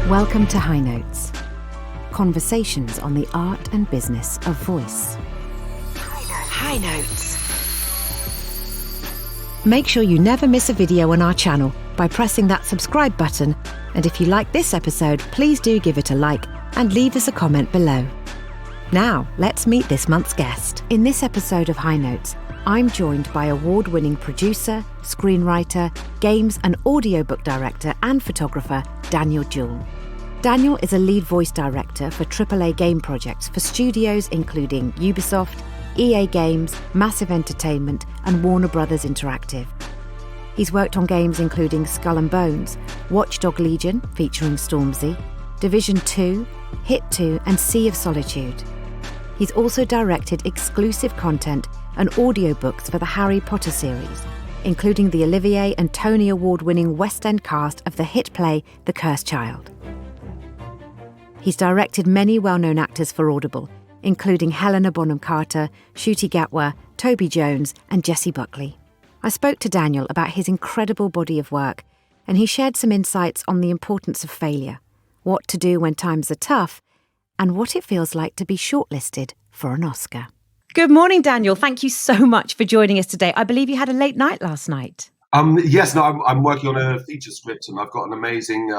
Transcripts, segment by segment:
Welcome to High Notes, conversations on the art and business of voice. High Notes. Make sure you never miss a video on our channel by pressing that subscribe button, and if you like this episode, please do give it a like and leave us a comment below. Now, let's meet this month's guest. In this episode of High Notes, I'm joined by award-winning producer, screenwriter, games and audiobook director and photographer Daniel Jewell. Daniel is a lead voice director for AAA game projects for studios including Ubisoft, EA Games, Massive Entertainment and Warner Brothers Interactive. He's worked on games including Skull and Bones, Watch Dogs Legion featuring Stormzy, Division 2, Hit 2 and Sea of Solitude. He's also directed exclusive content and audiobooks for the Harry Potter series, including the Olivier and Tony Award-winning West End cast of the hit play The Cursed Child. He's directed many well-known actors for Audible, including Helena Bonham Carter, Ncuti Gatwa, Toby Jones and Jessie Buckley. I spoke to Daniel about his incredible body of work, and he shared some insights on the importance of failure, what to do when times are tough, and what it feels like to be shortlisted for an Oscar. Good morning, Daniel. Thank you so much for joining us today. I believe you had a late night last night. Yes, I'm working on a feature script, and I've got an amazing,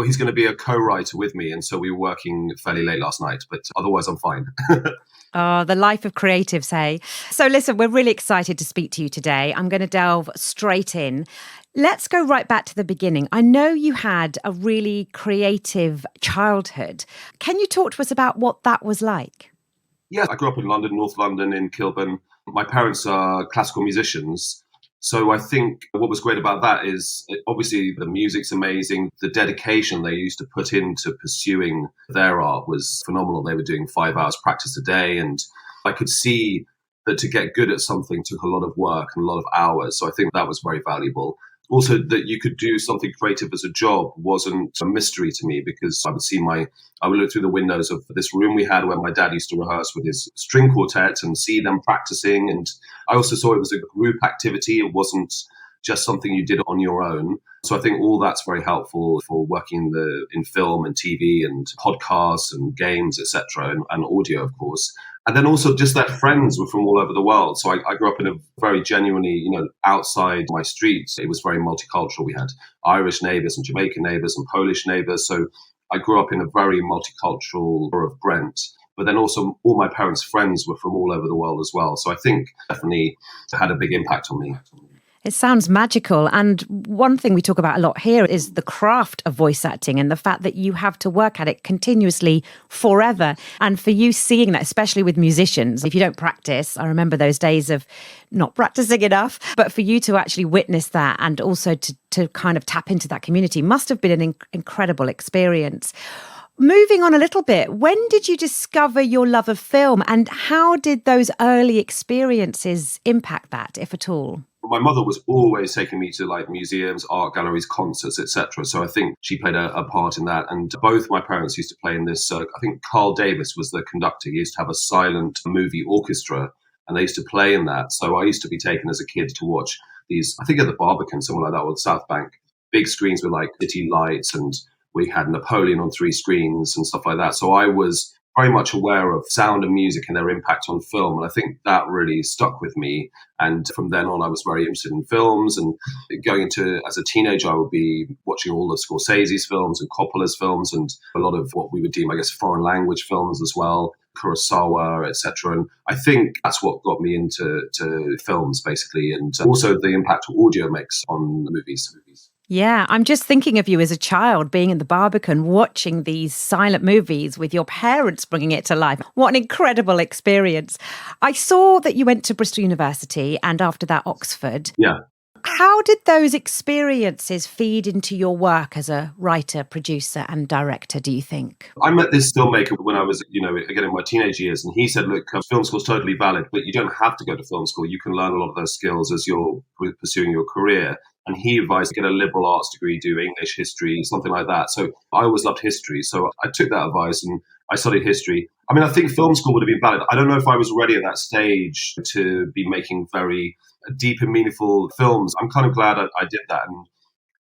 he's going to be a co-writer with me, and so we were working fairly late last night, but otherwise I'm fine. Oh, the life of creatives, hey? So listen, we're really excited to speak to you today. I'm going to delve straight in. Let's go right back to the beginning. I know you had a really creative childhood. Can you talk to us about what that was like? Yeah, I grew up in London, North London, in Kilburn. My parents are classical musicians. So I think what was great about that is obviously the music's amazing. The dedication they used to put into pursuing their art was phenomenal. They were doing 5 hours practice a day. And I could see that to get good at something took a lot of work and a lot of hours. So I think that was very valuable. Also, that you could do something creative as a job wasn't a mystery to me, because I would look through the windows of this room we had where my dad used to rehearse with his string quartet and see them practicing. And I also saw it was a group activity. It wasn't just something you did on your own. So I think all that's very helpful for working in film and TV and podcasts and games, etc., and audio, of course. And then also just that friends were from all over the world. So I grew up in a very genuinely, outside my streets, it was very multicultural. We had Irish neighbours and Jamaican neighbours and Polish neighbours. So I grew up in a very multicultural borough of Brent. But then also all my parents' friends were from all over the world as well. So I think definitely had a big impact on me. It sounds magical. And one thing we talk about a lot here is the craft of voice acting and the fact that you have to work at it continuously forever. And for you seeing that, especially with musicians, if you don't practice, I remember those days of not practicing enough, but for you to actually witness that and also to kind of tap into that community must have been an incredible experience. Moving on a little bit, when did you discover your love of film and how did those early experiences impact that, if at all? My mother was always taking me to museums, art galleries, concerts, etc. So I think she played a part in that. And both my parents used to play in this. I think Carl Davis was the conductor. He used to have a silent movie orchestra and they used to play in that. So I used to be taken as a kid to watch these, I think at the Barbican, somewhere like that, or the South Bank, big screens with city lights, and we had Napoleon on 3 screens and stuff like that. So I was very much aware of sound and music and their impact on film. And I think that really stuck with me. And from then on, I was very interested in films. And as a teenager, I would be watching all of Scorsese's films and Coppola's films and a lot of what we would deem, I guess, foreign language films as well, Kurosawa, etc. And I think that's what got me into films, basically. And also the impact audio makes on movies. Yeah, I'm just thinking of you as a child being in the Barbican, watching these silent movies with your parents bringing it to life. What an incredible experience. I saw that you went to Bristol University and after that Oxford. Yeah. How did those experiences feed into your work as a writer, producer and director, do you think? I met this filmmaker when I was, again, in my teenage years, and he said, look, film school's totally valid, but you don't have to go to film school. You can learn a lot of those skills as you're pursuing your career. And he advised get a liberal arts degree, do English, history, something like that. So I always loved history. So I took that advice and I studied history. I mean, I think film school would have been valid. I don't know if I was ready at that stage to be making very deep and meaningful films. I'm kind of glad I did that. And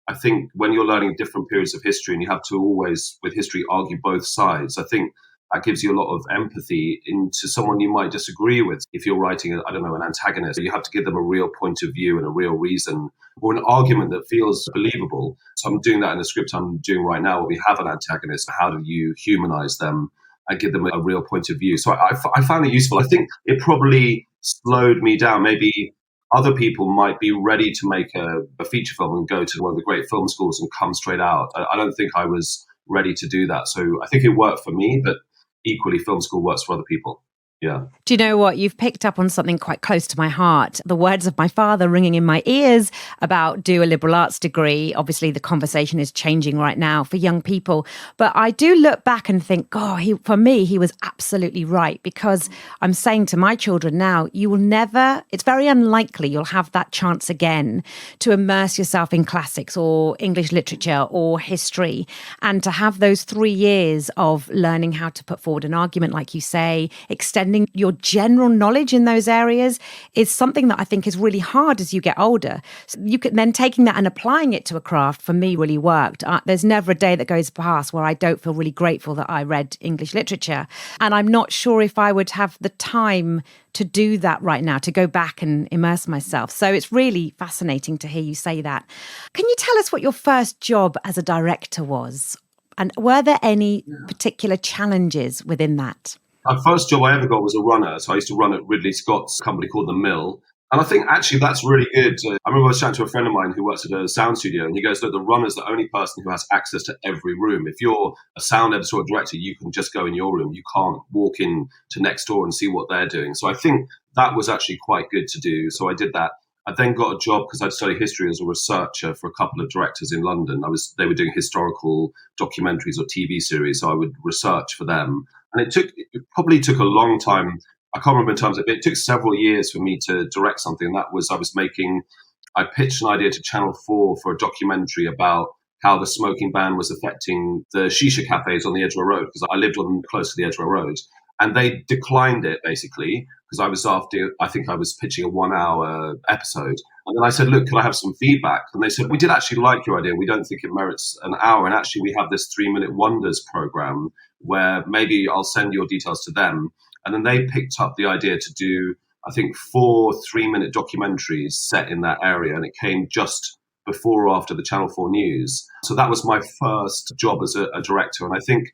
I think when you're learning different periods of history and you have to always, with history, argue both sides, I think that gives you a lot of empathy into someone you might disagree with. If you're writing, an antagonist, you have to give them a real point of view and a real reason or an argument that feels believable. So I'm doing that in the script I'm doing right now, where we have an antagonist. How do you humanize them and give them a real point of view? So I found it useful. I think it probably slowed me down. Maybe other people might be ready to make a feature film and go to one of the great film schools and come straight out. I don't think I was ready to do that. So I think it worked for me, but equally film school works for other people. Yeah. Do you know what? You've picked up on something quite close to my heart. The words of my father ringing in my ears about do a liberal arts degree. Obviously, the conversation is changing right now for young people. But I do look back and think, for me, he was absolutely right, because I'm saying to my children now, it's very unlikely you'll have that chance again to immerse yourself in classics or English literature or history, and to have those 3 years of learning how to put forward an argument, like you say, extending your general knowledge in those areas is something that I think is really hard as you get older. So you could then taking that and applying it to a craft, for me, really worked. There's never a day that goes past where I don't feel really grateful that I read English literature. And I'm not sure if I would have the time to do that right now, to go back and immerse myself. So it's really fascinating to hear you say that. Can you tell us what your first job as a director was? And were there any particular challenges within that? My first job I ever got was a runner. So I used to run at Ridley Scott's company called The Mill. And I think actually that's really good. I remember I was chatting to a friend of mine who works at a sound studio, and he goes, look, the runner's the only person who has access to every room. If you're a sound editor or director, you can just go in your room. You can't walk in to next door and see what they're doing. So I think that was actually quite good to do. So I did that. I then got a job because I'd studied history as a researcher for a couple of directors in London. They were doing historical documentaries or TV series, so I would research for them. And it probably took a long time. I can't remember in terms of it. It took several years for me to direct something. And that was, I pitched an idea to Channel 4 for a documentary about how the smoking ban was affecting the shisha cafes on the Edgware Road, because I lived close to the Edgware Road. And they declined it, basically, because I think I was pitching a 1-hour episode. And then I said, look, could I have some feedback? And they said, we did actually like your idea. We don't think it merits an hour. And actually, we have this 3-Minute Wonders program where maybe I'll send your details to them. And then they picked up the idea to do, I think, 4 3-minute documentaries set in that area. And it came just before or after the Channel 4 news. So that was my first job as a director. And I think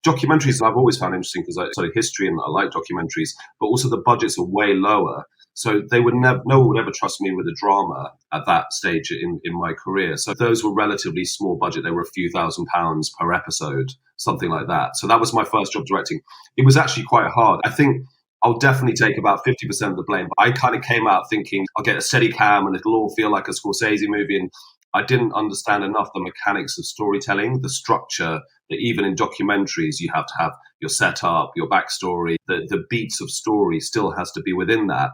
documentaries I've always found interesting because I studied history and I like documentaries, but also the budgets are way lower. So no one would ever trust me with a drama at that stage in my career. So those were relatively small budget. They were a few £1,000s per episode, something like that. So that was my first job directing. It was actually quite hard. I think I'll definitely take about 50% of the blame. I kind of came out thinking I'll get a steady cam and it'll all feel like a Scorsese movie. And I didn't understand enough the mechanics of storytelling, the structure, that even in documentaries, you have to have your setup, your backstory, the beats of story still has to be within that.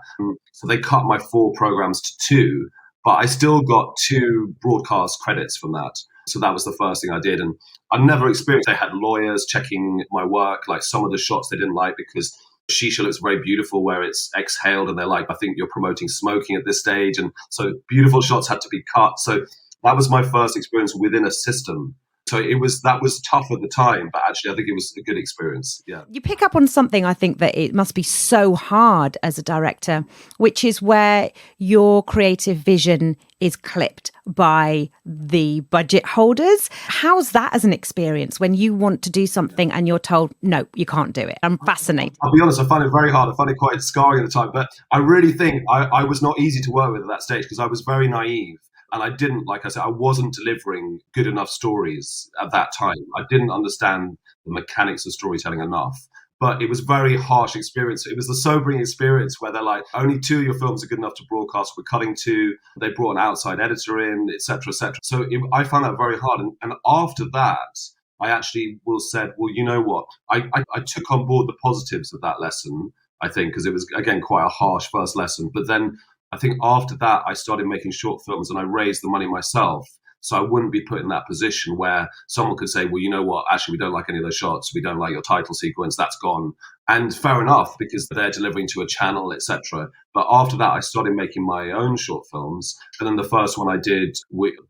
So they cut my 4 programs to 2, but I still got 2 broadcast credits from that. So that was the first thing I did. And I never experienced, they had lawyers checking my work, like some of the shots they didn't like because shisha looks very beautiful where it's exhaled and they're like, I think you're promoting smoking at this stage. And so beautiful shots had to be cut. So that was my first experience within a system. So that was tough at the time, but actually I think it was a good experience. Yeah. You pick up on something, I think, that it must be so hard as a director, which is where your creative vision is clipped by the budget holders. How's that as an experience when you want to do something and you're told, no, you can't do it? I'm fascinated. I'll be honest, I find it very hard. I find it quite scarring at the time, but I really think I was not easy to work with at that stage because I was very naive. And I didn't, like I said, I wasn't delivering good enough stories at that time. I didn't understand the mechanics of storytelling enough. But it was a very harsh experience. It was the sobering experience where they're like, only 2 of your films are good enough to broadcast. We're cutting 2. They brought an outside editor in, et cetera, et cetera. So I found that very hard. And after that, I actually said, well, you know what? I took on board the positives of that lesson, I think, because it was, again, quite a harsh first lesson. But then I think after that, I started making short films and I raised the money myself. So I wouldn't be put in that position where someone could say, well, you know what, actually, we don't like any of those shots. We don't like your title sequence. That's gone. And fair enough, because they're delivering to a channel, etc. But after that, I started making my own short films. And then the first one I did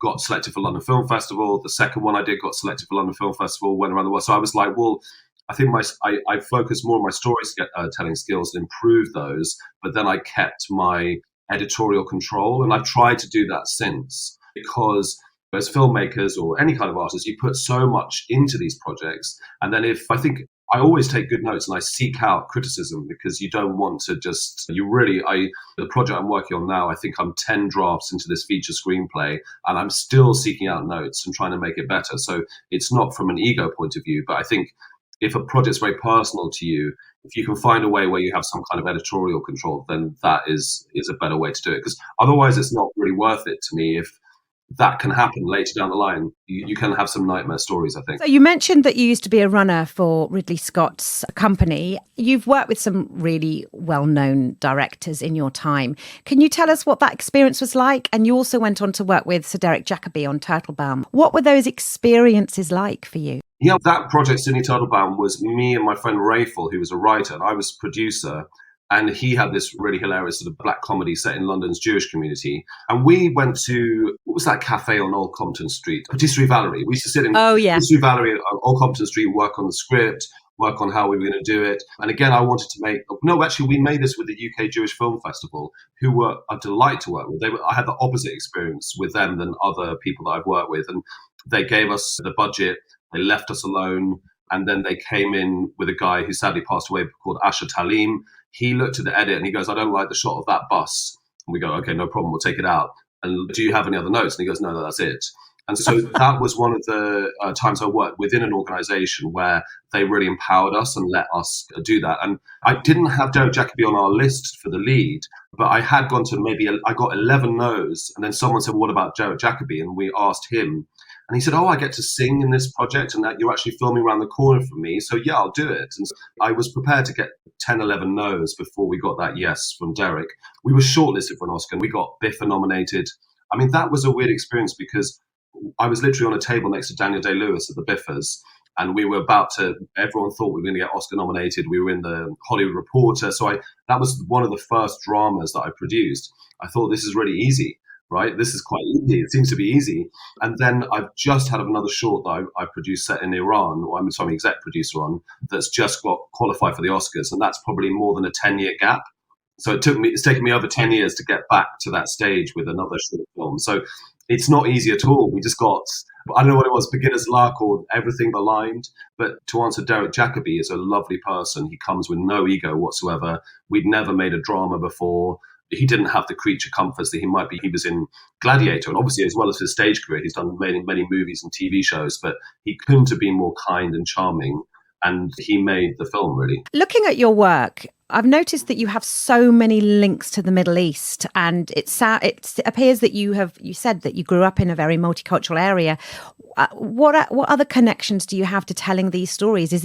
got selected for London Film Festival. The second one I did got selected for London Film Festival, went around the world. So I was like, well, I think I focused more on my storytelling skills and improved those. But then I kept my editorial control. And I've tried to do that since, because as filmmakers or any kind of artist, you put so much into these projects. And then I always take good notes and I seek out criticism, because you don't want to the project I'm working on now, I think I'm 10 drafts into this feature screenplay and I'm still seeking out notes and trying to make it better. So it's not from an ego point of view, but I think if a project's very personal to you, if you can find a way where you have some kind of editorial control, then that is a better way to do it. Because otherwise it's not really worth it to me. If that can happen later down the line, you can have some nightmare stories, I think. So you mentioned that you used to be a runner for Ridley Scott's company. You've worked with some really well-known directors in your time. Can you tell us what that experience was like? And you also went on to work with Sir Derek Jacobi on Turtlebaum. What were those experiences like for you? Yeah, that project, Sydney Turtlebaum, was me and my friend Rafel, who was a writer, and I was producer. And he had this really hilarious sort of black comedy set in London's Jewish community. And we went to, what was that cafe on Old Compton Street? Patisserie Valerie. We used to sit in Patisserie Valerie on Old Compton Street, work on the script, work on how we were going to do it. And again, we made this with the UK Jewish Film Festival, who were a delight to work with. I had the opposite experience with them than other people that I've worked with. And they gave us the budget, they left us alone. And then they came in with a guy who sadly passed away called Asher Talim. He looked at the edit and he goes, I don't like the shot of that bus. And we go, okay, no problem, we'll take it out. And do you have any other notes? And he goes, no, that's it. And so that was one of the times I worked within an organization where they really empowered us and let us do that. And I didn't have Derek Jacobi on our list for the lead, but I had gone to I got 11 no's. And then someone said, well, what about Derek Jacobi? And we asked him. And he said, I get to sing in this project and that you're actually filming around the corner from me. So yeah, I'll do it. And so I was prepared to get 10, 11 no's before we got that yes from Derek. We were shortlisted for an Oscar and we got Biffa nominated. I mean, that was a weird experience because I was literally on a table next to Daniel Day-Lewis at the Biffas. And we were everyone thought we were going to get Oscar nominated. We were in the Hollywood Reporter. So that was one of the first dramas that I produced. I thought, this is really easy. Right, this is quite easy. It seems to be easy. And then I've just had another short that I produced set in Iran, or I'm exec producer on, that's just got qualified for the Oscars. And that's probably more than a 10-year gap. So it's taken me over 10 years to get back to that stage with another short film. So it's not easy at all. We just got, I don't know what it was, beginner's luck or everything aligned. But to answer, Derek Jacobi is a lovely person. He comes with no ego whatsoever. We'd never made a drama before. He didn't have the creature comforts that he might be. He was in Gladiator, and obviously, as well as his stage career, he's done many movies and TV shows, but he couldn't have been more kind and charming, and he made the film, really. Looking at your work, I've noticed that you have so many links to the Middle East, and it appears that you said that you grew up in a very multicultural area. What other connections do you have to telling these stories? Does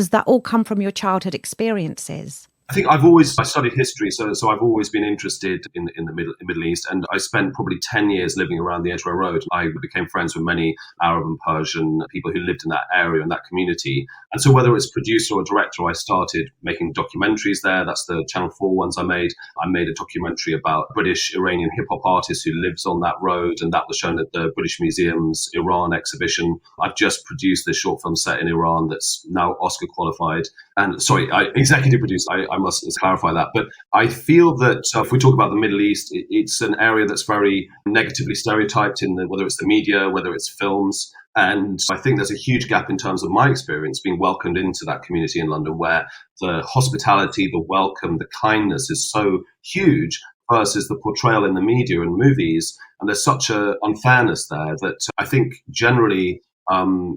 that all come from your childhood experiences? I think I studied history, so I've always been interested in the Middle East, and I spent probably 10 years living around the Edgware Road. I became friends with many Arab and Persian people who lived in that area and that community. And so whether it's producer or director, I started making documentaries there. That's the Channel 4 ones I made. I made a documentary about British Iranian hip-hop artist who lives on that road, and that was shown at the British Museum's Iran exhibition. I've just produced this short film set in Iran that's now Oscar qualified. And sorry, I executive produced. I must clarify that. But I feel that if we talk about the Middle East, it's an area that's very negatively stereotyped whether it's the media, whether it's films. And I think there's a huge gap in terms of my experience being welcomed into that community in London, where the hospitality, the welcome, the kindness is so huge versus the portrayal in the media and movies. And there's such an unfairness there that I think generally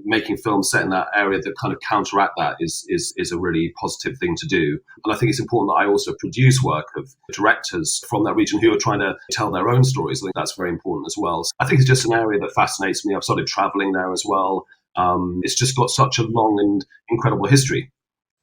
making films set in that area that kind of counteract that is a really positive thing to do. And I think it's important that I also produce work of directors from that region who are trying to tell their own stories. I think that's very important as well. So I think it's just an area that fascinates me. I've started traveling there as well. It's just got such a long and incredible history.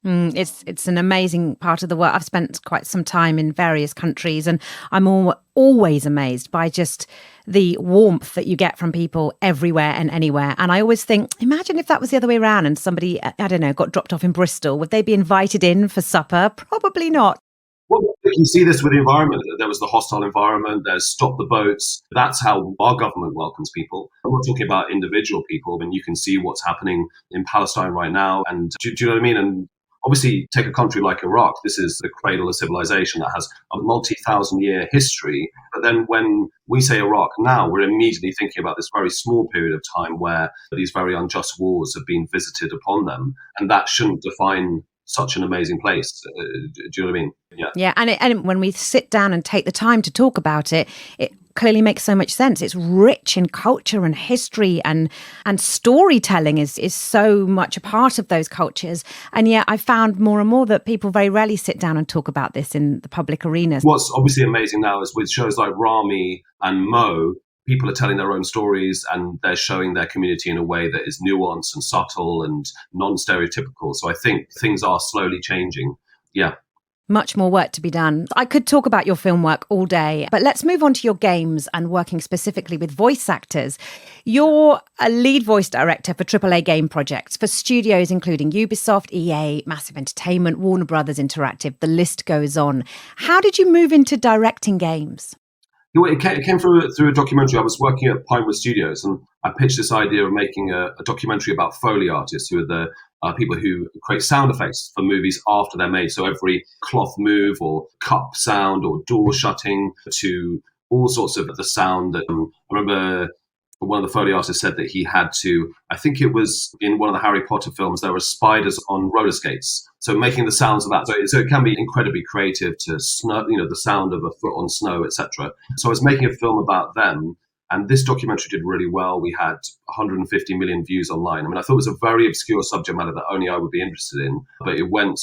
It's an amazing part of the world. I've spent quite some time in various countries, and I'm always amazed by just the warmth that you get from people everywhere and anywhere. And I always think, imagine if that was the other way around and somebody, I don't know, got dropped off in Bristol. Would they be invited in for supper? Probably not. Well, you can see this with the environment. There was the hostile environment. There's stop the boats. That's how our government welcomes people. I'm not talking about individual people. And you can see what's happening in Palestine right now. And do you know what I mean? And obviously, take a country like Iraq. This is the cradle of civilization that has a multi-thousand-year history. But then when we say Iraq now, we're immediately thinking about this very small period of time where these very unjust wars have been visited upon them. And that shouldn't define such an amazing place. Do you know what I mean? Yeah. And when we sit down and take the time to talk about it, it clearly makes so much sense. It's rich in culture and history, and storytelling is so much a part of those cultures. And yet I found more and more that people very rarely sit down and talk about this in the public arena. What's obviously amazing now is with shows like Rami and Mo, people are telling their own stories and they're showing their community in a way that is nuanced and subtle and non-stereotypical. So I think things are slowly changing. Yeah. Much more work to be done. I could talk about your film work all day, but let's move on to your games and working specifically with voice actors. You're a lead voice director for AAA game projects for studios including Ubisoft, EA, Massive Entertainment, Warner Brothers Interactive, the list goes on. How did you move into directing games? It came through a documentary. I was working at Pinewood Studios and I pitched this idea of making a documentary about Foley artists, who are the people who create sound effects for movies after they're made. So every cloth move or cup sound or door shutting to all sorts of the sound that I remember one of the Foley artists said that he had to, I think it was in one of the Harry Potter films, there were spiders on roller skates. So making the sounds of that. So it can be incredibly creative to snow, the sound of a foot on snow, etc. So I was making a film about them. And this documentary did really well. We had 150 million views online. I mean, I thought it was a very obscure subject matter that only I would be interested in. But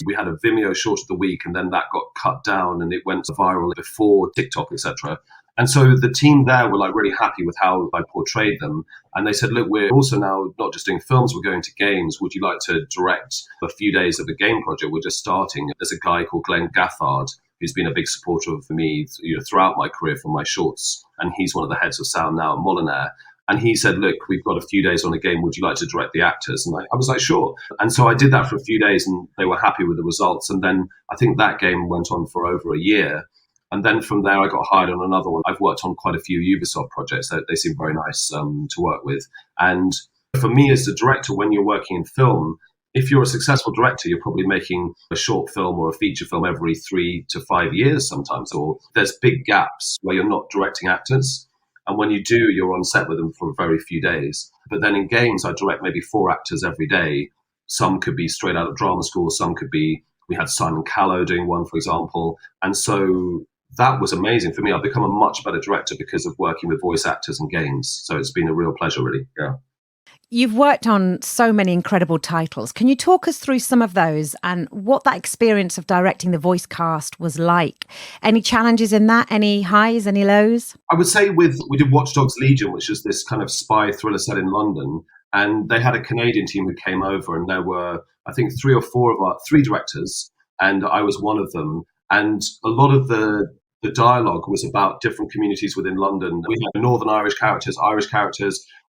we had a Vimeo short of the week, and then that got cut down and it went viral before TikTok, etc. And so the team there were really happy with how I portrayed them. And they said, look, we're also now not just doing films, we're going to games. Would you like to direct a few days of a game project? We're just starting. There's a guy called Glenn Gathard, who's been a big supporter of me throughout my career for my shorts. And he's one of the heads of sound now at Molyneux. And he said, look, we've got a few days on a game. Would you like to direct the actors? And I was like, sure. And so I did that for a few days and they were happy with the results. And then I think that game went on for over a year. And then from there, I got hired on another one. I've worked on quite a few Ubisoft projects. They seem very nice to work with. And for me as a director, when you're working in film, if you're a successful director, you're probably making a short film or a feature film every 3 to 5 years sometimes, or there's big gaps where you're not directing actors. And when you do, you're on set with them for very few days. But then in games, I direct maybe 4 actors every day. Some could be straight out of drama school. Some could be, we had Simon Callow doing one, for example. And so that was amazing for me. I've become a much better director because of working with voice actors and games. So it's been a real pleasure, really. Yeah. You've worked on so many incredible titles. Can you talk us through some of those and what that experience of directing the voice cast was like? Any challenges in that? Any highs, any lows? I would say we did Watch Dogs Legion, which is this kind of spy thriller set in London. And they had a Canadian team who came over, and there were, I think, 3 or 4 of our 3 directors, and I was one of them. And a lot of the dialogue was about different communities within London. We had Northern Irish characters,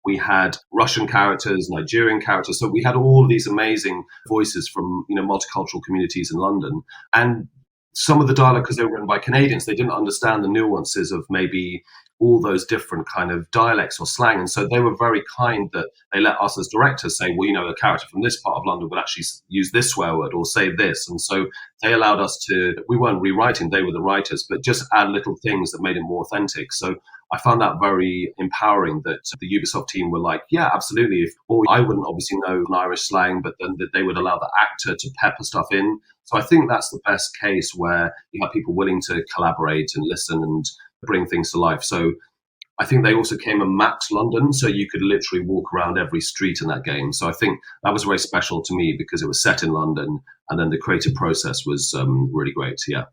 we had Russian characters, Nigerian characters. So we had all of these amazing voices from, multicultural communities in London. And some of the dialogue, because they were written by Canadians, they didn't understand the nuances of maybe all those different kind of dialects or slang. And so they were very kind that they let us as directors say, well, a character from this part of London would actually use this swear word or say this. And so they allowed us we weren't rewriting, they were the writers, but just add little things that made it more authentic. So I found that very empowering that the Ubisoft team were like, yeah, absolutely. I wouldn't obviously know an Irish slang, but then that they would allow the actor to pepper stuff in. So I think that's the best case where you have people willing to collaborate and listen and bring things to life. So I think they also came and mapped London, so you could literally walk around every street in that game. So I think that was very special to me because it was set in London, and then the creative process was really great. Yeah.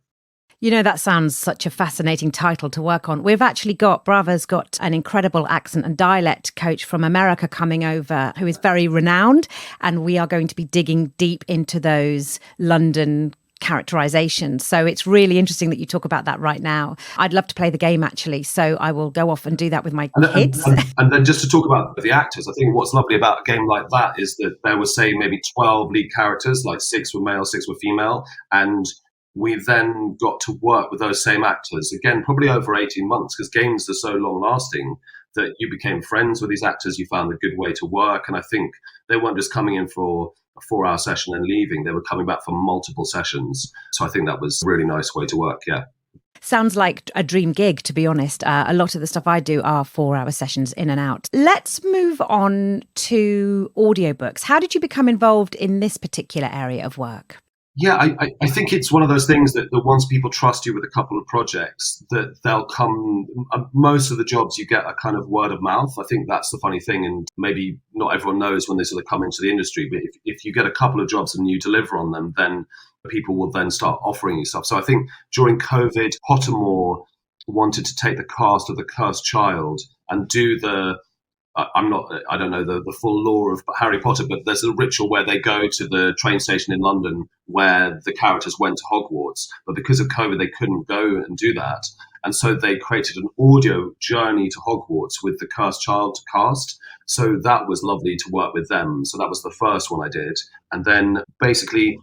You know, that sounds such a fascinating title to work on. Bravo's got an incredible accent and dialect coach from America coming over who is very renowned. And we are going to be digging deep into those London characterizations. So it's really interesting that you talk about that right now. I'd love to play the game, actually. So I will go off and do that with my kids. And then just to talk about the actors, I think what's lovely about a game like that is that there were, say, maybe 12 lead characters, like 6 were male, 6 were female. And we then got to work with those same actors, again, probably over 18 months, because games are so long lasting that you became friends with these actors. You found a good way to work. And I think they weren't just coming in for a 4-hour session and leaving. They were coming back for multiple sessions. So I think that was a really nice way to work. Yeah. Sounds like a dream gig, to be honest. A lot of the stuff I do are 4-hour sessions in and out. Let's move on to audiobooks. How did you become involved in this particular area of work? Yeah, I think it's one of those things that once people trust you with a couple of projects, that they'll come. Most of the jobs you get are kind of word of mouth. I think that's the funny thing, and maybe not everyone knows when they sort of come into the industry. But if you get a couple of jobs and you deliver on them, then people will then start offering you stuff. So I think during COVID, Pottermore wanted to take the cast of The Cursed Child and do I don't know the full lore of Harry Potter, but there's a ritual where they go to the train station in London where the characters went to Hogwarts. But because of COVID, they couldn't go and do that. And so they created an audio journey to Hogwarts with the Cursed Child cast. So that was lovely to work with them. So that was the first one I did. And then basically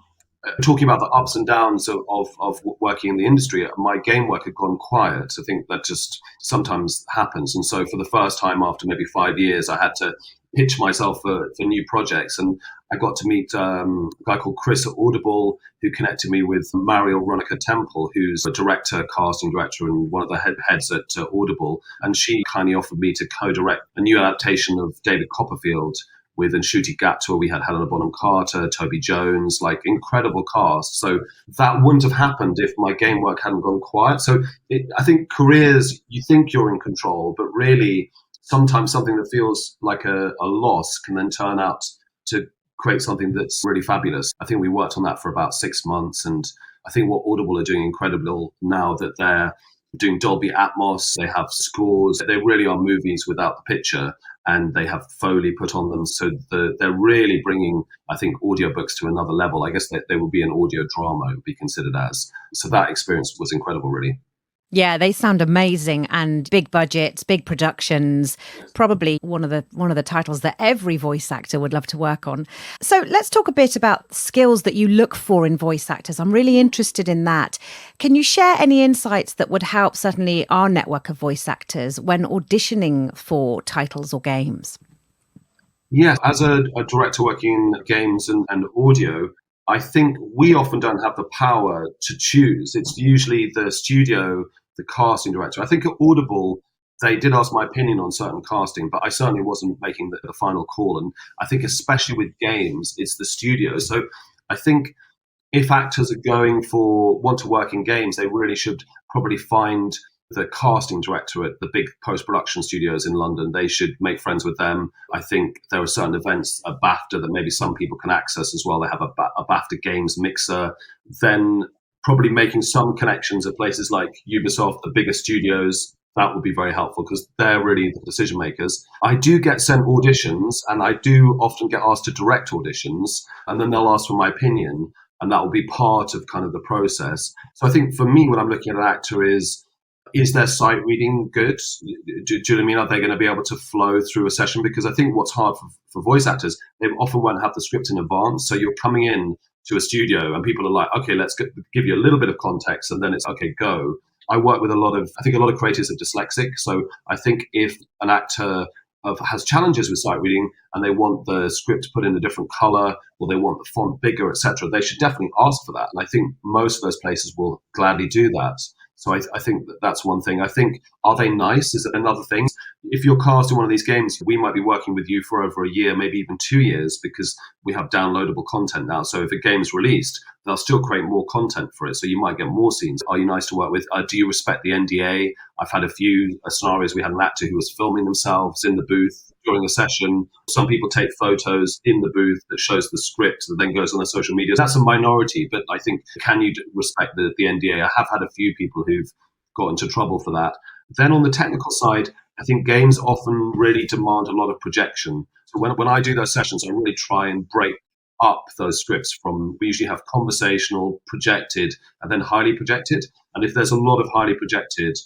talking about the ups and downs of working in the industry, my game work had gone quiet. I think that just sometimes happens. And so for the first time after maybe 5 years, I had to pitch myself for new projects. And I got to meet a guy called Chris at Audible, who connected me with Mariel Ronica Temple, who's a director, casting director, and one of the heads at Audible. And she kindly offered me to co-direct a new adaptation of David Copperfield with Ncuti Gatwa. We had Helena Bonham Carter, Toby Jones, like incredible cast. So that wouldn't have happened if my game work hadn't gone quiet. So I think careers, you think you're in control, but really sometimes something that feels like a loss can then turn out to create something that's really fabulous. I think we worked on that for about 6 months. And I think what Audible are doing incredible now that they're doing Dolby Atmos, they have scores, they really are movies without the picture, and they have Foley put on them. So they're really bringing, I think, audiobooks to another level. I guess that they will be an audio drama, it would be considered as. So that experience was incredible, really. Yeah, they sound amazing, and big budgets, big productions, probably one of the titles that every voice actor would love to work on. So let's talk a bit about skills that you look for in voice actors. I'm really interested in that. Can you share any insights that would help certainly our network of voice actors when auditioning for titles or games? Yeah, as a director working in games and audio, I think we often don't have the power to choose. It's usually the studio, the casting director. I think at Audible, they did ask my opinion on certain casting, but I certainly wasn't making the final call. And I think especially with games, it's the studio. So I think if actors want to work in games, they really should probably find the casting director at the big post-production studios in London. They should make friends with them. I think there are certain events, a BAFTA, that maybe some people can access as well. They have a BAFTA games mixer. Then probably making some connections at places like Ubisoft, the bigger studios. That would be very helpful because they're really the decision makers. I do get sent auditions, and I do often get asked to direct auditions, and then they'll ask for my opinion, and that will be part of kind of the process. So I think for me, when I'm looking at an actor is their sight reading good? Do you know what I mean? Are they going to be able to flow through a session? Because I think what's hard for voice actors, they often won't have the script in advance. So you're coming in to a studio and people are like, okay, let's give you a little bit of context, and then it's okay, go. I work with a lot of creators are dyslexic. So I think if an actor has challenges with sight reading and they want the script put in a different color, or they want the font bigger, etc., they should definitely ask for that. And I think most of those places will gladly do that. So I think that's one thing. I think, are they nice? Is it another thing? if you're cast in one of these games, we might be working with you for over a year, maybe even 2 years, because we have downloadable content now. So if a game's released, they'll still create more content for it. So you might get more scenes. Are you nice to work with? Do you respect the NDA? I've had a few scenarios. We had an actor who was filming themselves in the booth during a session. Some people take photos in the booth that shows the script that then goes on their social media. That's a minority, but I think, can you respect the NDA? I have had a few people who've got into trouble for that. Then on the technical side, I think games often really demand a lot of projection. So when I do those sessions, I really try and break up those scripts from, we usually have conversational, projected, and then highly projected. And if there's a lot of highly projected,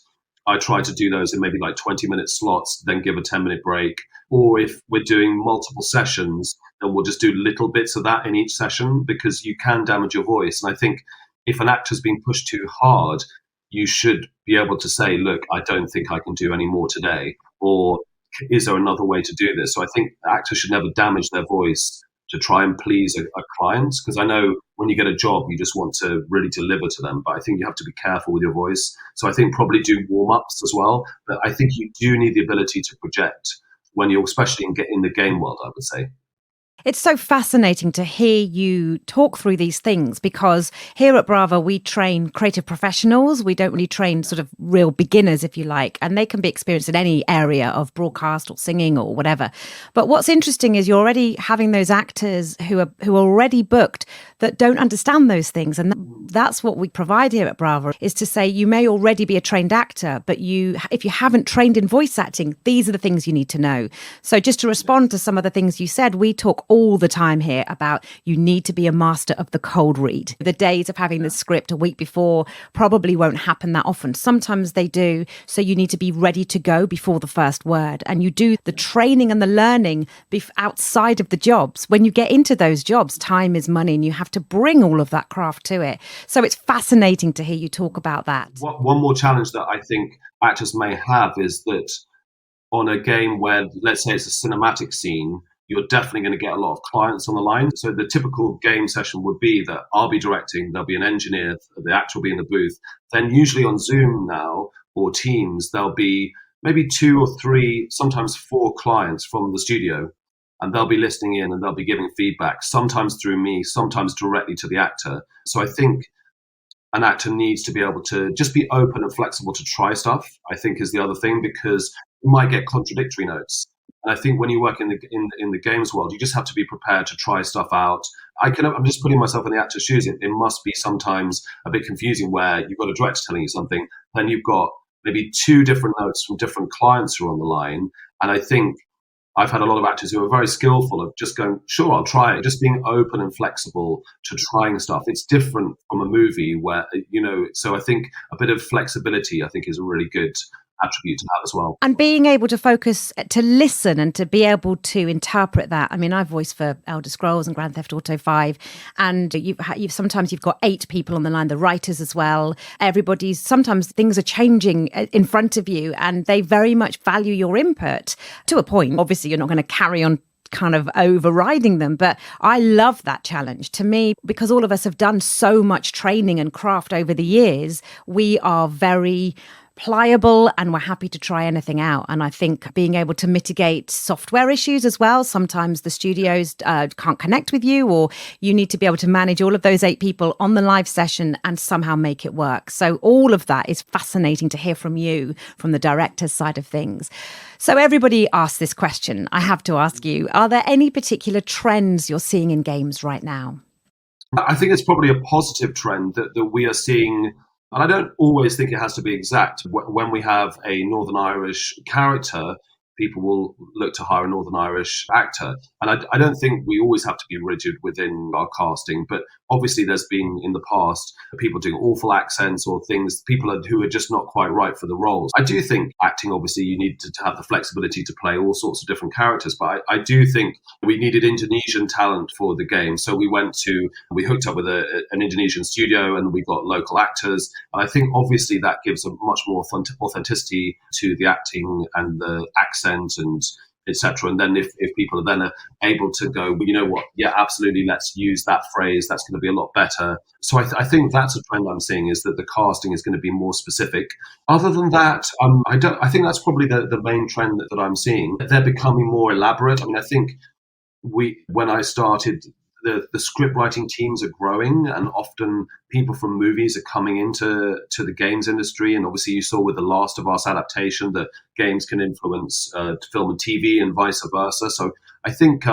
I try to do those in maybe like 20-minute slots, then give a 10-minute break. Or if we're doing multiple sessions, then we'll just do little bits of that in each session, because you can damage your voice. And I think if an actor's being pushed too hard, you should be able to say, look, I don't think I can do any more today. Or is there another way to do this? So I think actors should never damage their voice to try and please a client, because I know when you get a job, you just want to really deliver to them. But I think you have to be careful with your voice. So I think probably do warm-ups as well. But I think you do need the ability to project when you're, especially in the game world, I would say. It's so fascinating to hear you talk through these things, because here at Bravo, we train creative professionals. We don't really train sort of real beginners, if you like, and they can be experienced in any area of broadcast or singing or whatever. But what's interesting is you're already having those actors who are already booked that don't understand those things. And that's what we provide here at Bravo, is to say you may already be a trained actor, but if you haven't trained in voice acting, these are the things you need to know. So just to respond to some of the things you said, we talk all the time here about you need to be a master of the cold read. The days of having the script a week before probably won't happen that often. Sometimes they do. So you need to be ready to go before the first word. And you do the training and the learning outside of the jobs. When you get into those jobs, time is money, and you have to bring all of that craft to it. So it's fascinating to hear you talk about that. One more challenge that I think actors may have is that on a game where, let's say it's a cinematic scene, you're definitely going to get a lot of clients on the line. So the typical game session would be that I'll be directing, there'll be an engineer, the actor will be in the booth. Then usually on Zoom now or Teams, there'll be maybe 2 or 3, sometimes 4 clients from the studio, and they'll be listening in and they'll be giving feedback, sometimes through me, sometimes directly to the actor. So I think an actor needs to be able to just be open and flexible to try stuff, I think, is the other thing, because you might get contradictory notes. And I think when you work in the games world, you just have to be prepared to try stuff out. I'm just putting myself in the actor's shoes. It must be sometimes a bit confusing where you've got a director telling you something, then you've got maybe 2 different notes from different clients who are on the line. And I think I've had a lot of actors who are very skillful of just going, sure, I'll try it. Just being open and flexible to trying stuff. It's different from a movie where, so I think a bit of flexibility, I think, is a really good attribute to have as well. And being able to focus, to listen and to be able to interpret that. I mean, I've voiced for Elder Scrolls and Grand Theft Auto 5, and sometimes you've got 8 people on the line, the writers as well. Sometimes things are changing in front of you, and they very much value your input to a point. Obviously, you're not going to carry on kind of overriding them, but I love that challenge. To me, because all of us have done so much training and craft over the years, we are very pliable and we're happy to try anything out. And I think being able to mitigate software issues as well. Sometimes the studios can't connect with you, or you need to be able to manage all of those 8 people on the live session and somehow make it work. So all of that is fascinating to hear from you, from the director's side of things. So everybody asks this question. I have to ask you, are there any particular trends you're seeing in games right now? I think it's probably a positive trend that we are seeing. And I don't always think it has to be exact. When we have a Northern Irish character, people will look to hire a Northern Irish actor. And I don't think we always have to be rigid within our casting, but obviously there's been in the past people doing awful accents or things, people who are just not quite right for the roles. I do think acting, obviously, you need to have the flexibility to play all sorts of different characters, but I do think we needed Indonesian talent for the game. So we hooked up with an Indonesian studio and we got local actors. And I think obviously that gives a much more authenticity to the acting and the accent and etc. And then if people are then able to go, well, you know what, yeah, absolutely, let's use that phrase, that's going to be a lot better. So I think that's a trend I'm seeing, is that the casting is going to be more specific. Other than that, I think that's probably the main trend that I'm seeing. They're becoming more elaborate. I mean, I think when I started, the script writing teams are growing, and often people from movies are coming into the games industry. And obviously you saw with the Last of Us adaptation that games can influence film and TV and vice versa. So I think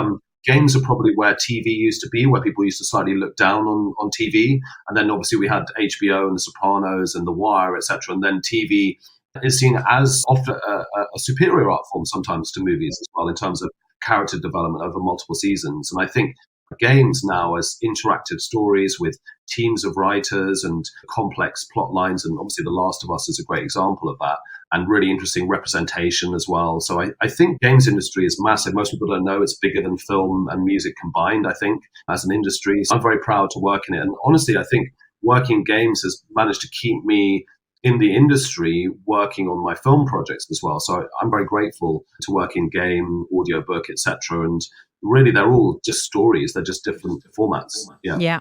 games are probably where TV used to be, where people used to slightly look down on TV. And then obviously we had HBO and The Sopranos and The Wire, etc. And then TV is seen as often a superior art form sometimes to movies as well, in terms of character development over multiple seasons. And I think games now, as interactive stories with teams of writers and complex plot lines, and obviously The Last of Us is a great example of that, and really interesting representation as well. So I think games industry is massive. Most people don't know it's bigger than film and music combined, I think, as an industry. So I'm very proud to work in it. And honestly, I think working in games has managed to keep me in the industry working on my film projects as well. So I'm very grateful to work in game, audiobook, etc. And really, they're all just stories. They're just different formats. Yeah.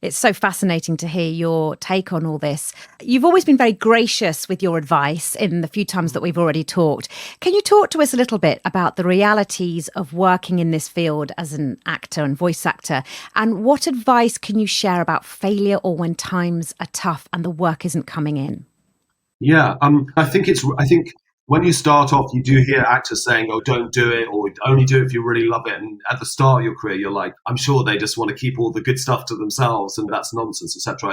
It's so fascinating to hear your take on all this. You've always been very gracious with your advice in the few times that we've already talked. Can you talk to us a little bit about the realities of working in this field as an actor and voice actor? And what advice can you share about failure, or when times are tough and the work isn't coming in? Yeah, I think when you start off, you do hear actors saying, "Oh, don't do it," or "Only do it if you really love it." And at the start of your career, you're like, "I'm sure they just want to keep all the good stuff to themselves, and that's nonsense, etc."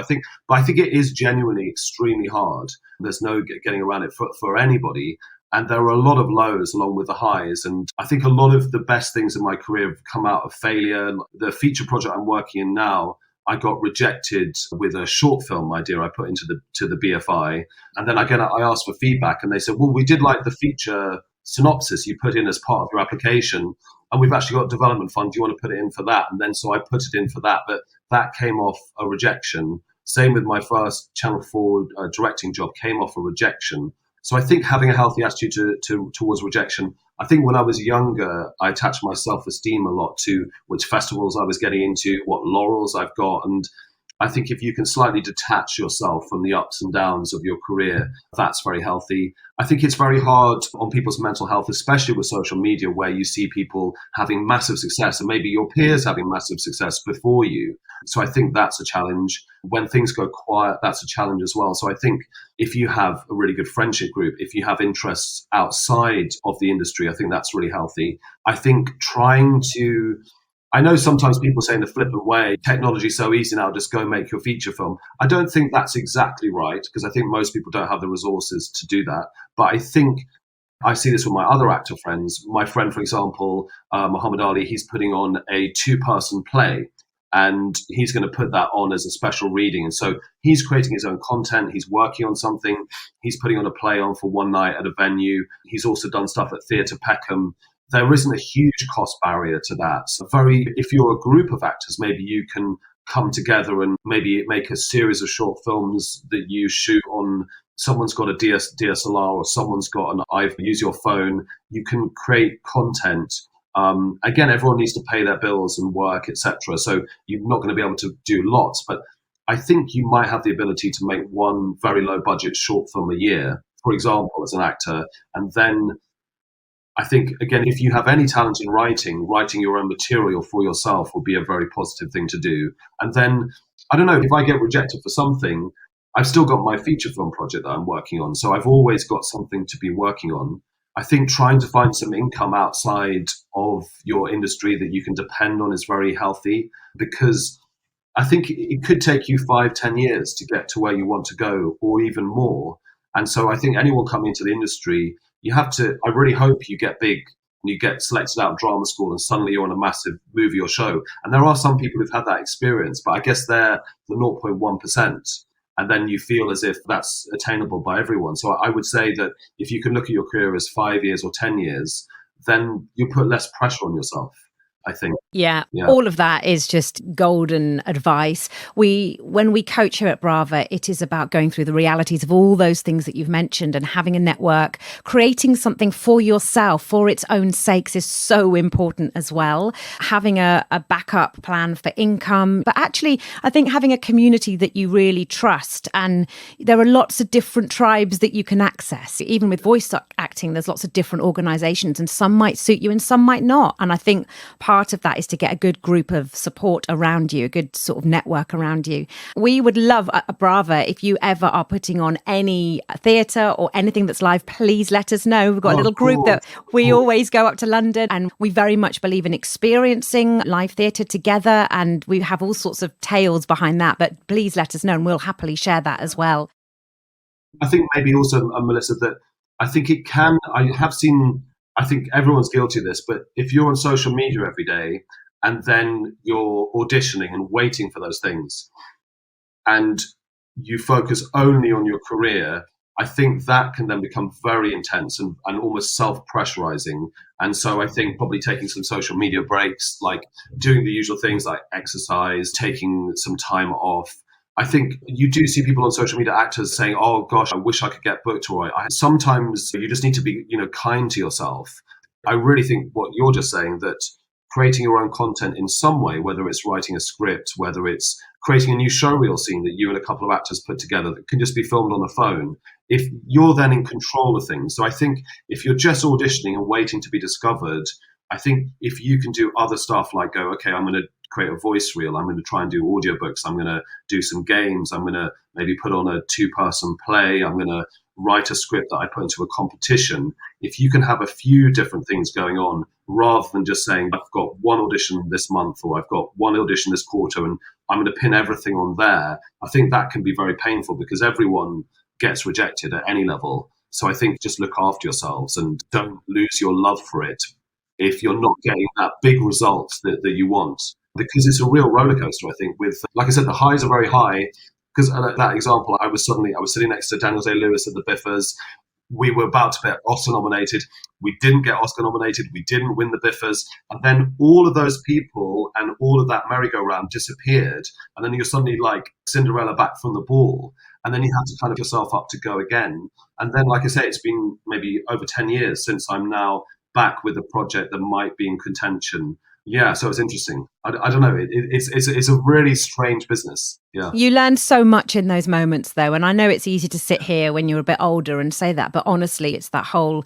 But I think it is genuinely extremely hard. There's no getting around it for anybody. And there are a lot of lows along with the highs. And I think a lot of the best things in my career have come out of failure. The feature project I'm working in now, I got rejected with a short film idea I put into the BFI. And then again, I asked for feedback, and they said, "Well, we did like the feature synopsis you put in as part of your application, and we've actually got a development fund. Do you want to put it in for that?" And then so I put it in for that, but that came off a rejection. Same with my first Channel 4 directing job, came off a rejection. So I think having a healthy attitude towards rejection. I think when I was younger, I attached my self-esteem a lot to which festivals I was getting into, what laurels I've got. And I think if you can slightly detach yourself from the ups and downs of your career, that's very healthy. I think it's very hard on people's mental health, especially with social media, where you see people having massive success and maybe your peers having massive success before you. So I think that's a challenge. When things go quiet, that's a challenge as well. So I think if you have a really good friendship group, if you have interests outside of the industry, I think that's really healthy. I think I know sometimes people say in a flippant way, technology's so easy now, just go make your feature film. I don't think that's exactly right, because I think most people don't have the resources to do that. But I think I see this with my other actor friends. My friend, for example, Muhammad Ali, he's putting on a 2-person play, and he's going to put that on as a special reading. And so he's creating his own content. He's working on something. He's putting on a play on for one night at a venue. He's also done stuff at Theatre Peckham. There isn't a huge cost barrier to that. So if you're a group of actors, maybe you can come together and maybe make a series of short films that you shoot on. Someone's got a DSLR or someone's got an iPhone. Use your phone. You can create content. Again, everyone needs to pay their bills and work, etc. So you're not going to be able to do lots. But I think you might have the ability to make one very low budget short film a year, for example, as an actor. And then I think, again, if you have any talent in writing your own material for yourself would be a very positive thing to do. And then, I don't know, if I get rejected for something, I've still got my feature film project that I'm working on. So I've always got something to be working on. I think trying to find some income outside of your industry that you can depend on is very healthy, because I think it could take you 5-10 years to get to where you want to go, or even more. And so I think anyone coming into the industry, I really hope you get big and you get selected out of drama school and suddenly you're on a massive movie or show. And there are some people who've had that experience, but I guess they're the 0.1%. And then you feel as if that's attainable by everyone. So I would say that if you can look at your career as 5 years or 10 years, then you put less pressure on yourself. I think. Yeah, Yeah. all of that is just golden advice. When we coach here at Brava, it is about going through the realities of all those things that you've mentioned and having a network. Creating something for yourself, for its own sakes, is so important as well. Having a backup plan for income, but actually, I think having a community that you really trust. And there are lots of different tribes that you can access. Even with voice acting, there's lots of different organizations, and some might suit you and some might not. And I think part of that is to get a good group of support around you, a good sort of network around you. We would love a Brava, if you ever are putting on any theatre or anything that's live, please let us know. We've got a little group that we always go up to London, and we very much believe in experiencing live theatre together, and we have all sorts of tales behind that, but please let us know and we'll happily share that as well. I think maybe also, Melissa, that I think it can, I think everyone's guilty of this, but if you're on social media every day and then you're auditioning and waiting for those things and you focus only on your career, I think that can then become very intense and almost self-pressurizing. And so I think probably taking some social media breaks, like doing the usual things like exercise, taking some time off. I think you do see people on social media, actors, saying, "Oh gosh, I wish I could get booked." Or sometimes you just need to be, kind to yourself. I really think what you're just saying, that creating your own content in some way, whether it's writing a script, whether it's creating a new showreel scene that you and a couple of actors put together that can just be filmed on the phone, if you're then in control of things. So I think if you're just auditioning and waiting to be discovered, I think if you can do other stuff like go, okay, I'm going to create a voice reel, I'm going to try and do audiobooks, I'm going to do some games, I'm going to maybe put on a 2-person play, I'm going to write a script that I put into a competition. If you can have a few different things going on rather than just saying, I've got one audition this month or I've got one audition this quarter and I'm going to pin everything on there, I think that can be very painful because everyone gets rejected at any level. So I think just look after yourselves and don't lose your love for it if you're not getting that big result that you want. Because it's a real roller coaster, I think. With, like I said, the highs are very high. Because that example, I was sitting next to Daniel Day-Lewis at the Biffers. We were about to get Oscar nominated. We didn't get Oscar nominated. We didn't win the Biffers. And then all of those people and all of that merry-go-round disappeared. And then you're suddenly like Cinderella back from the ball. And then you have to kind of yourself up to go again. And then, like I say, it's been maybe over 10 years since I'm now back with a project that might be in contention. Yeah, so it's interesting. I don't know. It's a really strange business. Yeah. You learn so much in those moments, though. And I know it's easy to sit here when you're a bit older and say that. But honestly, it's that whole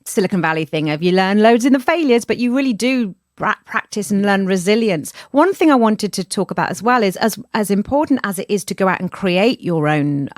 Silicon Valley thing of you learn loads in the failures, but you really do practice and learn resilience. One thing I wanted to talk about as well is as important as it is to go out and create your own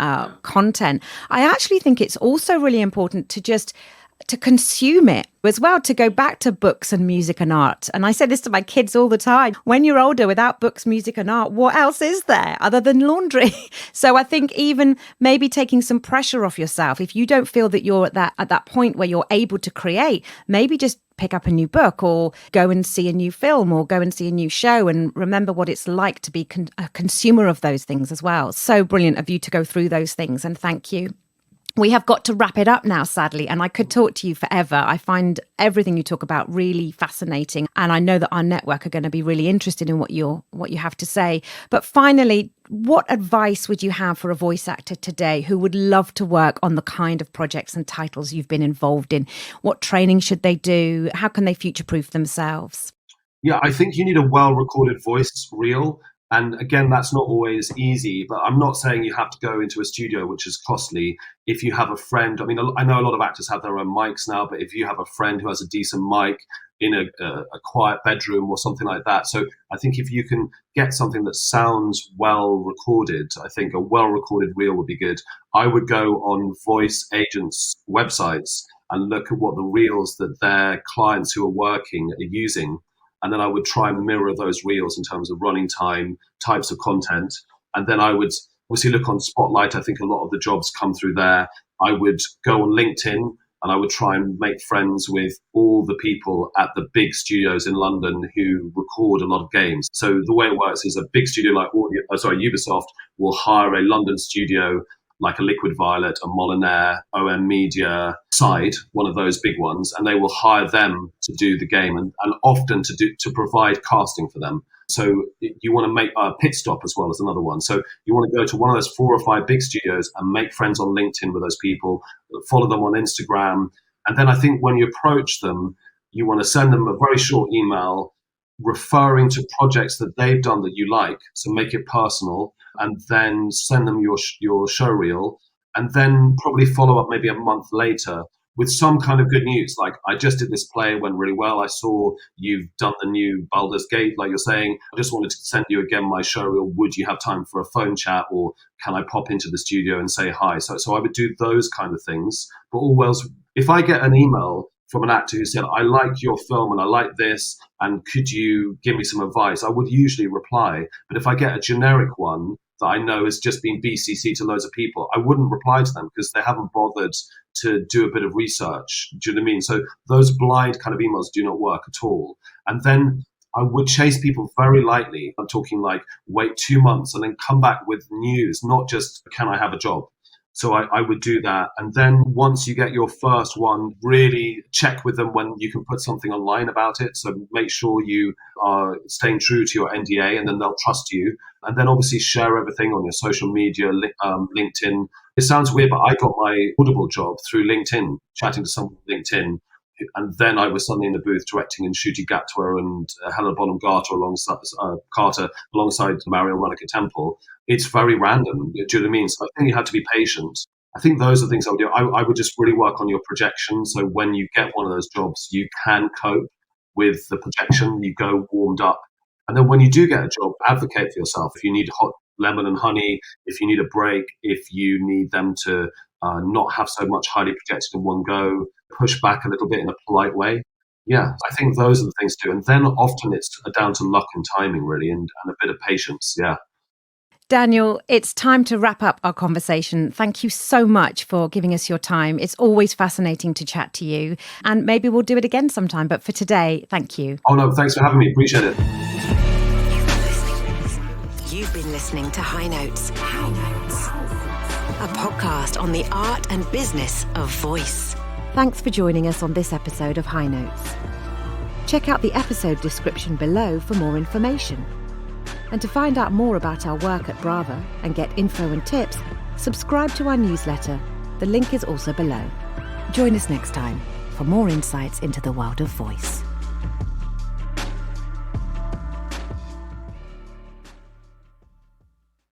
content, I actually think it's also really important to consume it as well, to go back to books and music and art. And I say this to my kids all the time. When you're older, without books, music and art, what else is there other than laundry? So I think even maybe taking some pressure off yourself. If you don't feel that you're at that point where you're able to create, maybe just pick up a new book or go and see a new film or go and see a new show and remember what it's like to be a consumer of those things as well. So brilliant of you to go through those things, and thank you. We have got to wrap it up now, sadly, and I could talk to you forever. I find everything you talk about really fascinating, and I know that our network are going to be really interested in what you have to say. But finally, what advice would you have for a voice actor today who would love to work on the kind of projects and titles you've been involved in? What training should they do? How can they future-proof themselves? Yeah, I think you need a well-recorded voice reel. And again, that's not always easy, but I'm not saying you have to go into a studio, which is costly. If you have a friend, I mean, I know a lot of actors have their own mics now, but if you have a friend who has a decent mic in a quiet bedroom or something like that. So I think if you can get something that sounds well recorded, I think a well-recorded reel would be good. I would go on voice agents' websites and look at what the reels that their clients who are working are using. And then I would try and mirror those reels in terms of running time, types of content. And then I would obviously look on Spotlight. I think a lot of the jobs come through there. I would go on LinkedIn and I would try and make friends with all the people at the big studios in London who record a lot of games. So the way it works is a big studio like Ubisoft will hire a London studio like a Liquid Violet, a Molyneux, OM Media side, one of those big ones, and they will hire them to do the game and often to provide casting for them. So you want to make a Pit Stop as well as another one. So you want to go to one of those 4 or 5 big studios and make friends on LinkedIn with those people, follow them on Instagram. And then I think when you approach them, you want to send them a very short email referring to projects that they've done that you like. So make it personal, and then send them your show reel, and then probably follow up maybe a month later with some kind of good news. Like, I just did this play, it went really well. I saw you've done the new Baldur's Gate, like you're saying. I just wanted to send you again my show reel. Would you have time for a phone chat, or can I pop into the studio and say hi? So I would do those kind of things. But always, if I get an email from an actor who said, I like your film and I like this, and could you give me some advice, I would usually reply. But if I get a generic one that I know has just been BCC to loads of people, I wouldn't reply to them because they haven't bothered to do a bit of research. Do you know what I mean? So those blind kind of emails do not work at all. And then I would chase people very lightly. I'm talking like wait 2 months and then come back with news, not just can I have a job? So I would do that. And then once you get your first one, really check with them when you can put something online about it. So make sure you are staying true to your NDA, and then they'll trust you. And then obviously share everything on your social media, LinkedIn. It sounds weird, but I got my Audible job through LinkedIn, chatting to someone on LinkedIn. And then I was suddenly in the booth directing Ncuti Gatwa and Helena Bonham Carter alongside Marion Monica Temple. It's very random. Do you know what I mean? So I think you have to be patient. I think those are things I would do. I would just really work on your projection. So when you get one of those jobs, you can cope with the projection. You go warmed up. And then when you do get a job, advocate for yourself. If you need hot lemon and honey, if you need a break, if you need them to not have so much highly projected in one go, push back a little bit in a polite way. Yeah, I think those are the things to do. And then often it's down to luck and timing, really, and a bit of patience. Yeah. Daniel, it's time to wrap up our conversation. Thank you so much for giving us your time. It's always fascinating to chat to you, and maybe we'll do it again sometime. But for today, thank you. Oh, no, thanks for having me. Appreciate it. You've been listening to High Notes, a podcast on the art and business of voice. Thanks for joining us on this episode of High Notes. Check out the episode description below for more information. And to find out more about our work at Brava and get info and tips, subscribe to our newsletter. The link is also below. Join us next time for more insights into the world of voice.